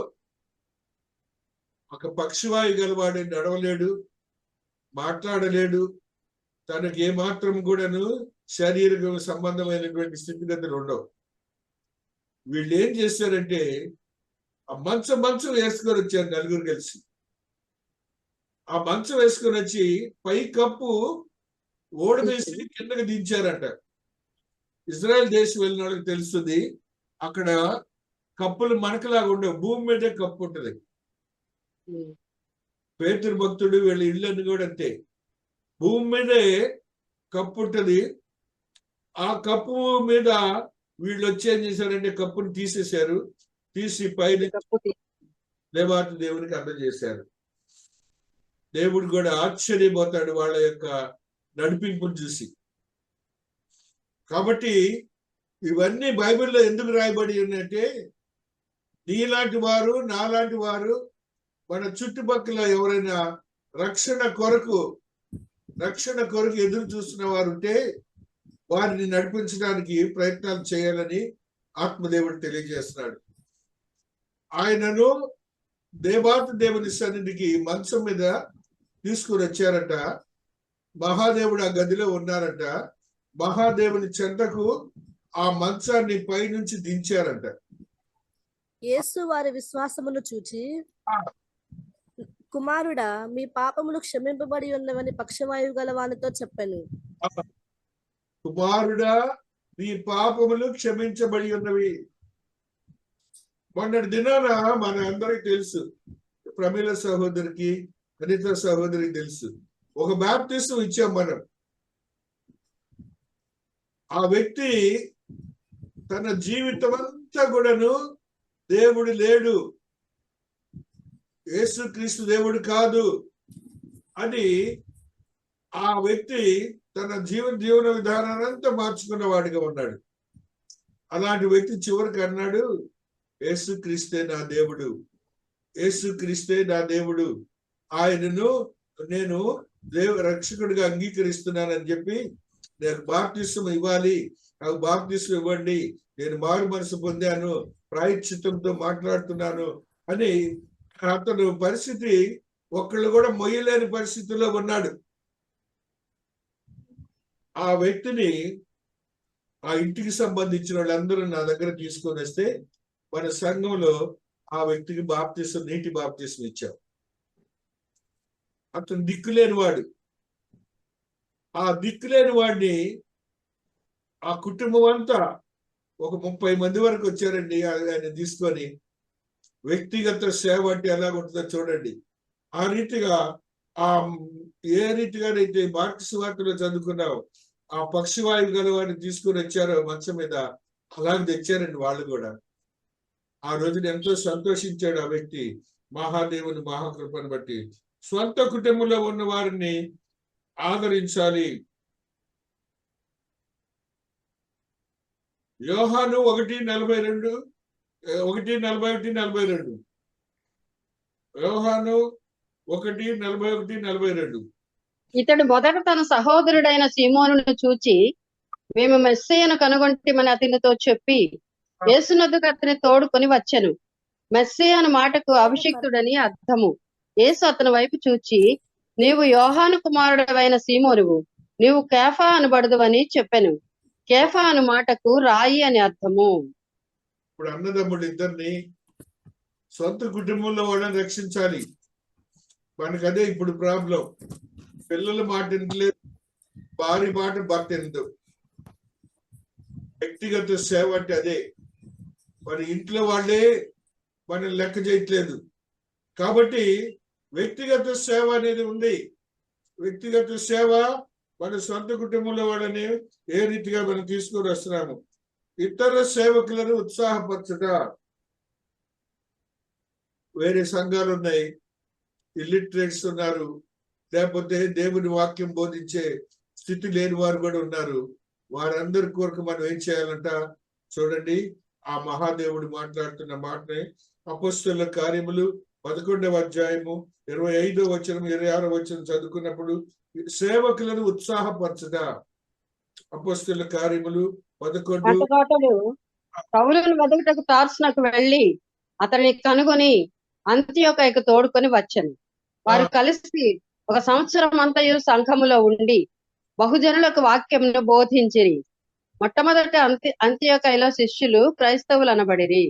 ఒక పక్షవాయు గలవాడు, నడవలేడు, మాట్లాడలేడు, తనకి ఏమాత్రం కూడాను శరీర సంబంధమైనటువంటి స్థితిగతులు ఉండవు. వీళ్ళు ఏం చేశారంటే ఆ మంచం వేసుకొని వచ్చారు నలుగురు కలిసి. ఆ మంచం వేసుకొని వచ్చి పై కప్పు ఓడవేసి కిందకి దించారంట. ఇజ్రాయెల్ దేశం వెళ్ళిన వాళ్ళకి తెలుస్తుంది, అక్కడ కప్పులు మనకలాగా ఉండవు, భూమి మీదే కప్పు ఉంటది. పేతురు భక్తుడు వీళ్ళ ఇళ్ళని కూడా అంతే, భూమి మీదే కప్పు ఉంటది. ఆ కప్పు మీద వీళ్ళు వచ్చి ఏం చేశారంటే కప్పును తీసేశారు, తీసి పైన దేవాతి దేవునికి అందజేశారు. దేవుడు కూడా ఆశ్చర్యపోతాడు వాళ్ళ యొక్క నడిపింపును చూసి. కాబట్టి ఇవన్నీ బైబిల్లో ఎందుకు రాయబడి ఉన్నట్టే, నీలాంటి వారు, నాలాంటి వారు, మన చుట్టుపక్కల ఎవరైనా రక్షణ కొరకు ఎదురు చూస్తున్న వారు ఉంటే వారిని నడిపించడానికి ప్రయత్నాలు చేయాలని ఆత్మదేవుడు తెలియజేస్తున్నాడు. ఆయనను దేవాతి దేవుని సన్నిధికి మంచం మీద తీసుకుని వచ్చారట. మహాదేవుడు ఆ గదిలో ఉన్నారంట. మహాదేవుని చెంతకు ఆ మంచాన్ని పైనుంచి దించారంట. యేసు వారి విశ్వాసమును చూచి, కుమారుడా, మీ పాపములు క్షమింపబడి ఉన్నవని పక్షవాయువు గల వానితో చెప్పాను. కుమారుడా, నీ పాపములు క్షమించబడి ఉన్నవి. మొన్నటి దినాన మన అందరికి తెలుసు, ప్రమీల సహోదరికి, అనిత సహోదరికి తెలుసు, ఒక బాప్తిసం ఇచ్చాం మనం. ఆ వ్యక్తి తన జీవితం అంతా కూడాను దేవుడు లేడు, యేసుక్రీస్తు దేవుడు కాదు అని ఆ వ్యక్తి తన జీవన విధానాన్ని అంతా మార్చుకున్న వాడిగా ఉన్నాడు. అలాంటి వ్యక్తి చివరికి అన్నాడు, యేసుక్రీస్తే నా దేవుడు, యేసుక్రీస్తే నా దేవుడు, ఆయనను నేను రక్షకుడిగా అంగీకరిస్తున్నానని చెప్పి, నేను బాప్తిసం ఇవ్వాలి, నాకు బాప్తిసం ఇవ్వండి, నేను మారు మనసు పొందాను, ప్రాయశ్చిత్తంతో మాట్లాడుతున్నాను అని అతను పరిస్థితి ఒక్కళ్ళు కూడా మొయ్యలేని పరిస్థితిలో ఉన్నాడు. ఆ వ్యక్తిని ఆ ఇంటికి సంబంధించిన వాళ్ళందరూ నా దగ్గర తీసుకొని వస్తే మన సంఘంలో ఆ వ్యక్తికి బాప్తిసం, నీటి బాప్తిసం ఇచ్చాం. అతను దిక్కులేని వాడు. ఆ దిక్కులేని వాడిని ఆ కుటుంబం అంతా ఒక 30 మంది వరకు వచ్చారండి ఆయన తీసుకొని. వ్యక్తిగత సేవ అంటే ఎలాగుంటుందో చూడండి. ఆ రీతిగా ఏ రీతిగానైతే మార్కు సువార్తలో చదువుకున్నావు, ఆ పక్షవాయువు గల వారిని తీసుకొని వచ్చారో మంచం మీద, అలాగే తెచ్చారండి వాళ్ళు కూడా. ఆ రోజున ఎంతో సంతోషించాడు ఆ వ్యక్తి మహాదేవుని మహాకృపను బట్టి. స్వంత కుటుంబంలో ఉన్న వారిని ఆదరించాలి. యోహాను 1:41, 1:41-42. యోహాను 1:41-42. ఇతడు మొదట తన సహోదరుడైన సీమోనును చూచి, మేము మెస్సయ్యను కనుగొంటిమని అతనితో చెప్పి, యేసునొద్దకు అతని తోడుకొని వచ్చెను. మెస్సీయ అను మాటకు అభిషిక్తుడని అర్థము. యేసు అతని వైపు చూచి, నీవు యోహాను కుమారుడవైన సీమోనువు, నీవు కేఫా అనబడదువని చెప్పెను. కేఫా అను మాటకు రాయి అని అర్థము. ఇప్పుడు అన్నదమ్ముడు ఇద్దరిని సొంత కుటుంబంలో వాళ్ళని రక్షించాలి. మనకు అదే ఇప్పుడు ప్రాబ్లం. పిల్లల మాట వినట్లేదు, భార్య మాట భర్త వినదు. వ్యక్తిగత సేవ అంటే అదే. మన ఇంట్లో వాళ్ళే మనం లెక్క చేయట్లేదు. కాబట్టి వ్యక్తిగత సేవ అనేది ఉంది. వ్యక్తిగత సేవ మన సొంత కుటుంబంలో వాళ్ళని ఏ రీతిగా మనం తీసుకొని వస్తున్నాము. ఇతర సేవకులను ఉత్సాహపరచుట. వేరే సంఘాలు ఉన్నాయి, ఇల్లిటరేట్స్ ఉన్నారు, లేకపోతే దేవుని వాక్యం బోధించే స్థితి లేని వారు కూడా ఉన్నారు. వారందరి కొరకు మనం ఏం చేయాలంట చూడండి. ఆ మహాదేవుడు మాట్లాడుతున్న మాటని అపొస్తలుల కార్యములు 11వ అధ్యాయము 25వ వచనం 26వ వచనం చదువుకున్నప్పుడు సేవకులను ఉత్సాహపరచుట. అపొస్తలుల కార్యములు 11. అతడు పౌలును వెదకుటకు తార్సునకు వెళ్లి అతన్ని కనుగొని అంతియొకకు తోడుకొని వచ్చెను. వారు కలిసి 1 సంవత్సరం అంతయు సంఘములో ఉండి బహుజనులకు వాక్యమును బోధించిరి. మొట్టమొదట అంతియొకలో శిష్యులు క్రైస్తవులు అనబడిరి.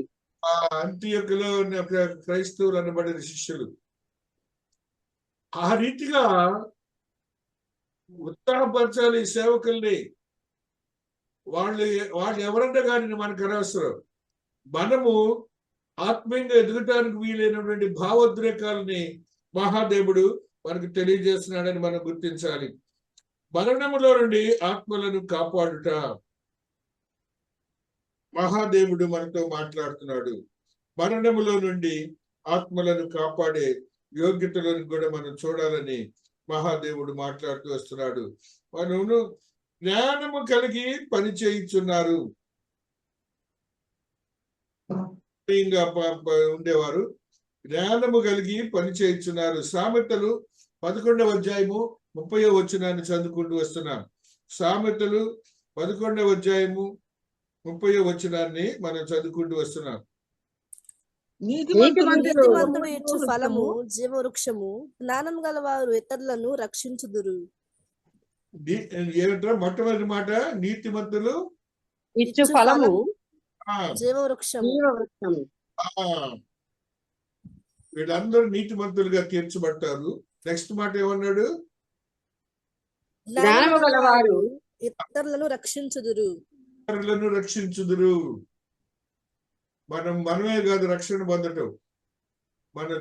ఆ అంతియొకలో ఉన్న క్రైస్తవులు అనబడిన శిష్యులు ఆ రీతిగా ఉత్సాహపరచాలి సేవకుల్ని. వాళ్ళు ఎవరంటే కానీ మనకు అనవసరం. మనము ఆత్మీయంగా ఎదగటానికి వీలైనటువంటి భావోద్రేకాలని మహాదేవుడు మనకు తెలియజేస్తున్నాడని మనం గుర్తించాలి. మరణములో నుండి ఆత్మలను కాపాడుట. మహాదేవుడు మనతో మాట్లాడుతున్నాడు. మరణములో నుండి ఆత్మలను కాపాడే యోగ్యతలను కూడా మనం చూడాలని మహాదేవుడు మాట్లాడుతూ వస్తున్నాడు. మనము జ్ఞానము కలిగి పని చేయించున్నారు. ఉండేవారు జ్ఞానము కలిగి పని చేయించున్నారు. సామెతలు 11వ అధ్యాయము 30వ వచనాన్ని చదువుకుంటూ వస్తున్నాం. సామెతలు 11వ అధ్యాయము 30వ వచనాన్ని మనం చదువుకుంటూ వస్తున్నాం. నీతిమంతుడు ఇచ్చు ఫలము జీవవృక్షము, జ్ఞానం గలవారు ఇతరులను రక్షించుదురు. ఏమిట్రా మొట్టమొదటి మాట? నీతిమంతులు ఇచ్చు ఫలము జీవవృక్షము. వీళ్ళందరూ నీతిమంతులుగా తీర్చబడతారు. నెక్స్ట్ మాట ఏమన్నాడు? జ్ఞానము గలవారు ఇతరులను రక్షించుదురు. ఇతరులను రక్షించుదురు. మనమే కాదు రక్షణ పొందటం, మనం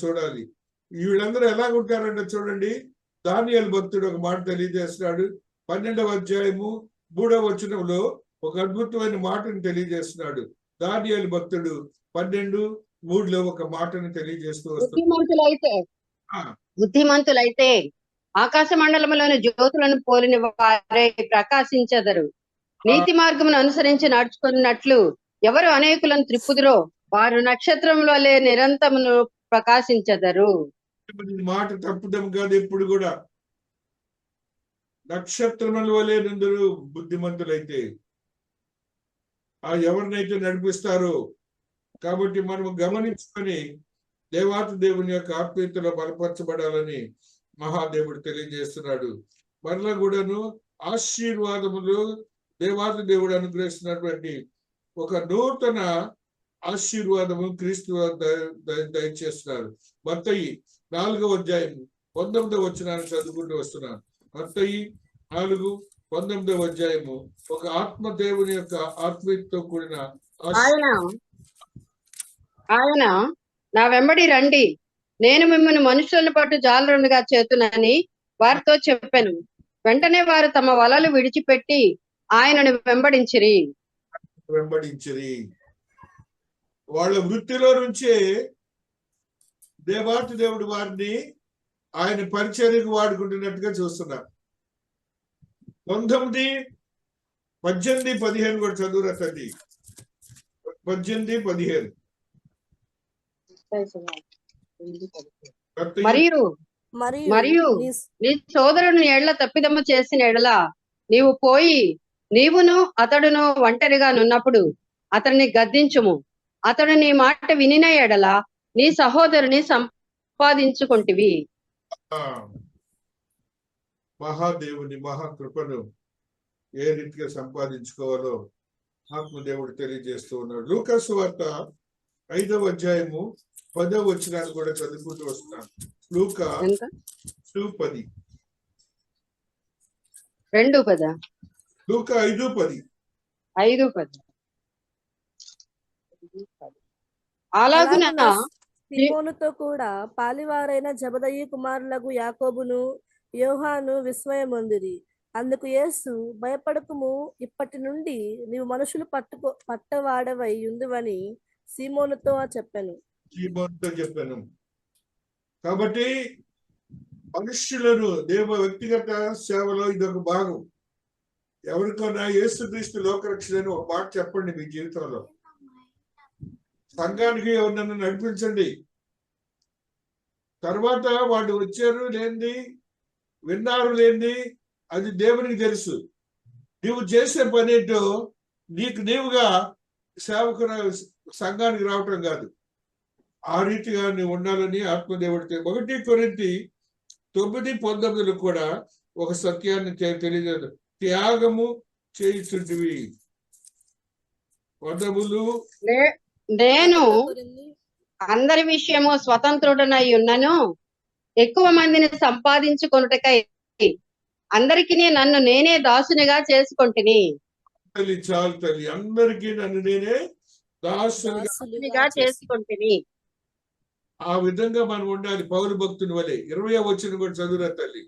చూడాలి. వీళ్ళందరూ ఎలాగుంటారంటే చూడండి, దానియేలు భక్తుడు ఒక మాట తెలియజేస్తున్నాడు. 12వ అధ్యాయము 3వ వచనంలో ఒక అద్భుతమైన మాటను తెలియజేస్తున్నాడు. దానియేలు భక్తుడు 12:3లో ఒక మాటను తెలియజేస్తూ వస్తున్నాడు. బుద్ధిమంతులైతే ఆకాశ మండలములోని జ్యోతులను పోలిన వారే ప్రకాశించెదరు. నీతి మార్గమును అనుసరించి నడుచుకున్నట్లు ఎవరు అనేకులను త్రిప్పుదురో వారు నక్షత్రంలో నిరంతరమును ప్రకాశించెదరు. మాట తప్పుదం కాదు. ఎప్పుడు కూడా నక్షత్రముల వలె నుందరు బుద్ధిమంతులైతే ఎవరినైతే నడిపిస్తారో. కాబట్టి మనము గమనించుకొని దేవాతి దేవుని యొక్క ఆత్మీయతలో బలపరచబడాలని మహాదేవుడు తెలియజేస్తున్నాడు. మరలా కూడాను ఆశీర్వాదములు దేవాతి దేవుడు అనుగ్రహిస్తున్నటువంటి ఒక నూతన ఆశీర్వాదము క్రీస్తు దయచేస్తున్నారు. మత్తయి 4వ అధ్యాయం 19వ వచనాన్ని చదువుకుంటూ వస్తున్నాను. మత్తయి 4:19వ అధ్యాయము ఒక ఆత్మదేవుని యొక్క ఆత్మీయతతో కూడిన ఆయన నా వెంబడి రండి, నేను మిమ్మల్ని మనుషులను పట్టు జాలరులుగా చేతునని వారితో చెప్పాను. వెంటనే వారు తమ వలలు విడిచిపెట్టి ఆయనను వెంబడించిరి. వాళ్ళ వృత్తిలో నుంచే దేవాతి దేవుడు వారిని ఆయన పరిచర్యకు వాడుకుంటున్నట్టుగా చూస్తున్నారు. 19:18-15 కూడా చదువురా తల్లి. 18-15. మరియు నీ సోదరుని ఎడల తప్పిదమ్మ చేసిన ఎడల నీవు పోయి నీవును అతడును ఒంటరిగా నున్నప్పుడు అతన్ని గద్దించుము. అతడు నీ మాట వినిన ఎడల నీ సహోదరుని సంపాదించుకుంటివి. ఆ, మహాదేవుని మహాకృపను ఏ రీతిగా సంపాదించుకోవాలో ఆత్మదేవుడు తెలియజేస్తూ ఉన్నాడు. లూకాసు వార్త 5వ అధ్యాయము 10వ వచనాన్ని కూడా చదువుకుంటూ వస్తున్నాను. లూకా ఎంత 2:10. 2:10. లూకా 5:10. 5:10. అలాగున సీమోనుతో కూడా పాలివారైన జబదయి కుమారులకు యాకోబును యోహాను విస్మయమొందిరి. అందుకు యేసు, భయపడకుము, ఇప్పటి నుండి నీవు మనుషులు పట్టవాడవై ఉందువని సీమోనుతో చెప్పాను. కాబట్టి మనుష్యులను వ్యక్తిగత సేవలో ఇదొక భాగం. ఎవరికైనా యేసుక్రీస్తు లోకరక్షణ ఒక మాట చెప్పండి మీ జీవితంలో. సంఘానికి ఎవరినైనా నడిపించండి. తర్వాత వాళ్ళు వచ్చారు లేనిది, విన్నారు లేనిది, అది దేవునికి తెలుసు. నీవు చేసే పని ఏంటో నీవుగా సేవకు సంఘానికి రావటం కాదు. ఆ రీతిగా నువ్వు ఉండాలని ఆత్మదేవుడితే 1 కొరింథీ 9:19 కూడా ఒక సత్యాన్ని తెలియజేయదు. త్యాగము చేయుచుంటివి. వదములు నేను అందరి విషయము స్వతంత్రుడనై ఉన్నను, ఎక్కువ మందిని సంపాదించుకొనుటకై అందరికీ నన్ను నేనే దాసునిగా చేసుకొంటిని. తల్లి చాలు తల్లి, అందరికీ నన్ను నేనే దాసునిగా చేసుకొంటిని. ఆ విధంగా మనం ఉండాలి పౌలు భక్తుని వలె. 20వ వచనం కూడా చదువురా తల్లి.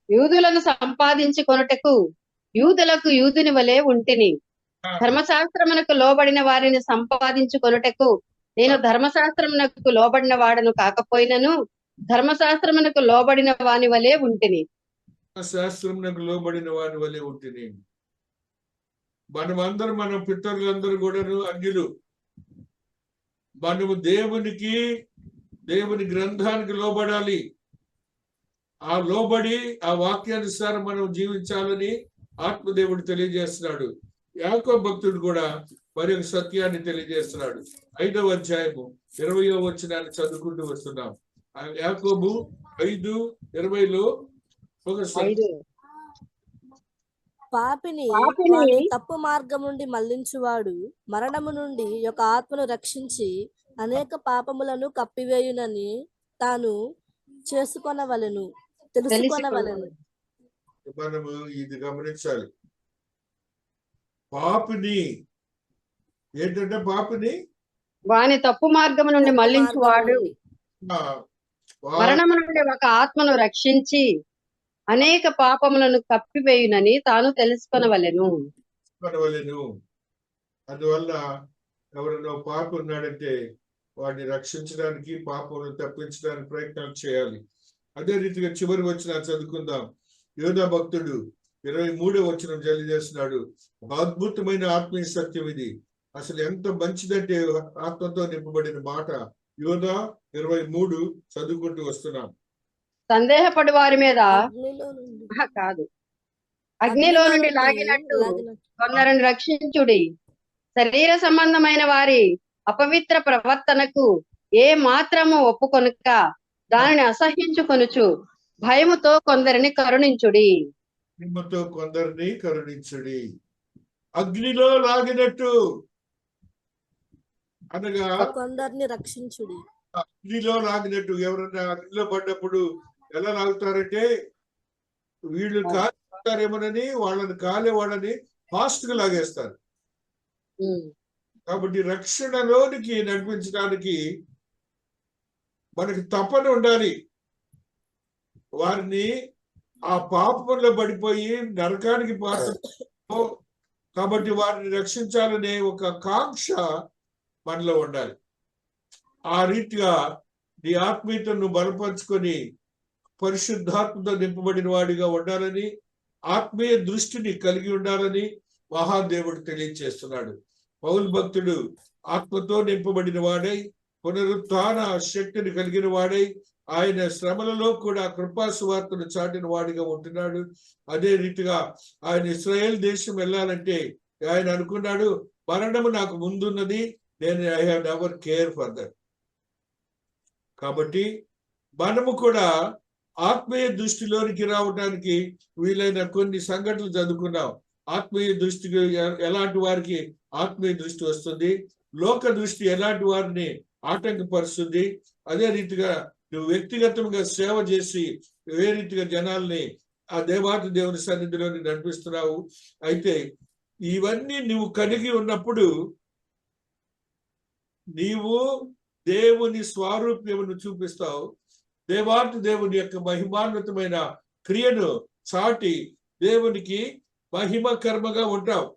యూదులను సంపాదించుకొనుటకు యూదులకు యూదుని వలె ఉంటిని. ధర్మశాస్త్రమునకు లోబడిన వారిని సంపాదించుకొనుటకు నేను ధర్మశాస్త్రమునకు లోబడిన వాడను కాకపోయినను ధర్మశాస్త్రమునకు లోబడిన వాని వలె ఉంటిని. శాస్త్రమునకు లోబడిన వాని వలె ఉంటిని. మనమందరం మన పితరులందరూ కూడా అన్యులు. మనము దేవుని గ్రంథానికి లోబడాలి. ఆ లోబడి ఆ వాక్యానుసారం మనం జీవించాలని ఆత్మదేవుడు తెలియజేస్తున్నాడు. యాకోబు భక్తుడు కూడా మరి ఒక సత్యాన్ని తెలియజేస్తున్నాడు. 5వ అధ్యాయము 20వ వచనాన్ని చదువుకుంటూ వస్తున్నాం. యాకోబు 5:20లో ఒక పాపిని తప్పు మార్గం నుండి మళ్లించువాడు మరణము నుండి ఒక ఆత్మను రక్షించి అనేక పాపములను కప్పివేయునని తాను తెలుసుకొనవలెను. మనము ఇది గమనించాలి. పాపిని ఏంటంటే పాపిని వాని తప్పు మార్గము నుండి మళ్లించువాడు మరణము నుండి ఒక ఆత్మను రక్షించి అనేక పాపములను కప్పివేయునని తాను తెలుసుకొనవలెను. అందువల్ల ఎవరైనా పాపి ఉన్నాడంటే వాడిని రక్షించడానికి, పాపములను తప్పించడానికి ప్రయత్నాలు చేయాలి. అదే రీతిగా చివరి వచనం చదువుకుందాం. యోధా భక్తుడు 23వ వచనం తెలియజేస్తున్నాడు. ఒక అద్భుతమైన ఆత్మీయ సత్యం ఇది. అసలు ఎంత మంచిదంటే ఆత్మతో నింపబడిన మాట. యోధా 23 చదువుకుంటూ వస్తున్నాం. సందేహపడి వారి మీద కాదు, అగ్నిలో నుండి లాగినట్టు కొందరిని రక్షించుడి. శరీర సంబంధమైన వారి అపవిత్ర ప్రవర్తనకు ఏ మాత్రము ఒప్పుకొనక దానిని అసహ్యించుకొనుచు భయముతో కొందరిని కరుణించుడి. అగ్నిలో లాగినట్టు అనగా కొందరిని రక్షించుడి. అగ్నిలో లాగినట్టు. ఎవరన్నా అగ్నిలో పడ్డప్పుడు ఎలా లాగుతారంటే వీళ్ళు కాలేమోనని వాళ్ళని ఫాస్ట్ గా లాగేస్తారు. కాబట్టి రక్షణలోనికి నడిపించడానికి మనకి తపన ఉండాలి. వారిని ఆ పాపంలో పడిపోయి నరకానికి పాత్ర, కాబట్టి వారిని రక్షించాలనే ఒక కాంక్ష మనలో ఉండాలి. ఆ రీతిగా నీ ఆత్మీయతను బలపరుచుకొని పరిశుద్ధాత్మతో నింపబడిన వాడిగా ఉండాలని, ఆత్మీయ దృష్టిని కలిగి ఉండాలని మహాదేవుడు తెలియజేస్తున్నాడు. పౌలు భక్తుడు ఆత్మతో నింపబడిన వాడై, పునరుత్థాన శక్తిని కలిగిన వాడై, ఆయన శ్రమలలో కూడా కృపా సువార్తను చాటిన వాడిగా ఉంటున్నాడు. అదే రీతిగా ఆయన ఇశ్రాయేల్ దేశం వెళ్ళాలంటే ఆయన అనుకున్నాడు, మరణము నాకు ముందున్నది, నేను I have never care for that. కాబట్టి మనము కూడా ఆత్మీయ దృష్టిలోనికి రావడానికి వీలైన కొన్ని సంఘటనలు చదువుకున్నాం. ఆత్మీయ దృష్టికి ఎలాంటి వారికి ఆత్మీయ దృష్టి వస్తుంది, లోక దృష్టి ఎలాంటి వారిని ఆటంకపరుస్తుంది, అదే రీతిగా నువ్వు వ్యక్తిగతంగా సేవ చేసి ఏ రీతిగా జనాల్ని ఆ దేవాతి దేవుని సన్నిధిలోని నడిపిస్తున్నావు. అయితే ఇవన్నీ నువ్వు కలిగి ఉన్నప్పుడు నీవు దేవుని స్వారూప్యమును చూపిస్తావు. దేవాతి దేవుని యొక్క మహిమాన్వితమైన క్రియను చాటి దేవునికి మహిమ కర్మగా ఉంటావు.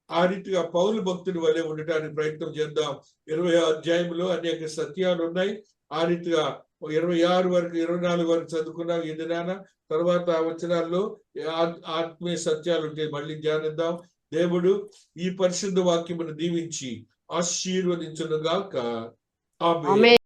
ఆ రీతిగా పౌలు భక్తుని వలె ఉండటానికి ప్రయత్నం చేద్దాం. 20వ అధ్యాయంలో అనేక సత్యాలు ఉన్నాయి. ఆ రీతిగా 26 వరకు 24 వరకు చదువుకున్నాం ఈ దినాన. తర్వాత వచనాల్లో ఆత్మీయ సత్యాలు ఉంటే మళ్ళీ ధ్యానిద్దాం. దేవుడు ఈ పరిశుద్ధ వాక్యమును దీవించి ఆశీర్వదించునుగాక. ఆమేన్.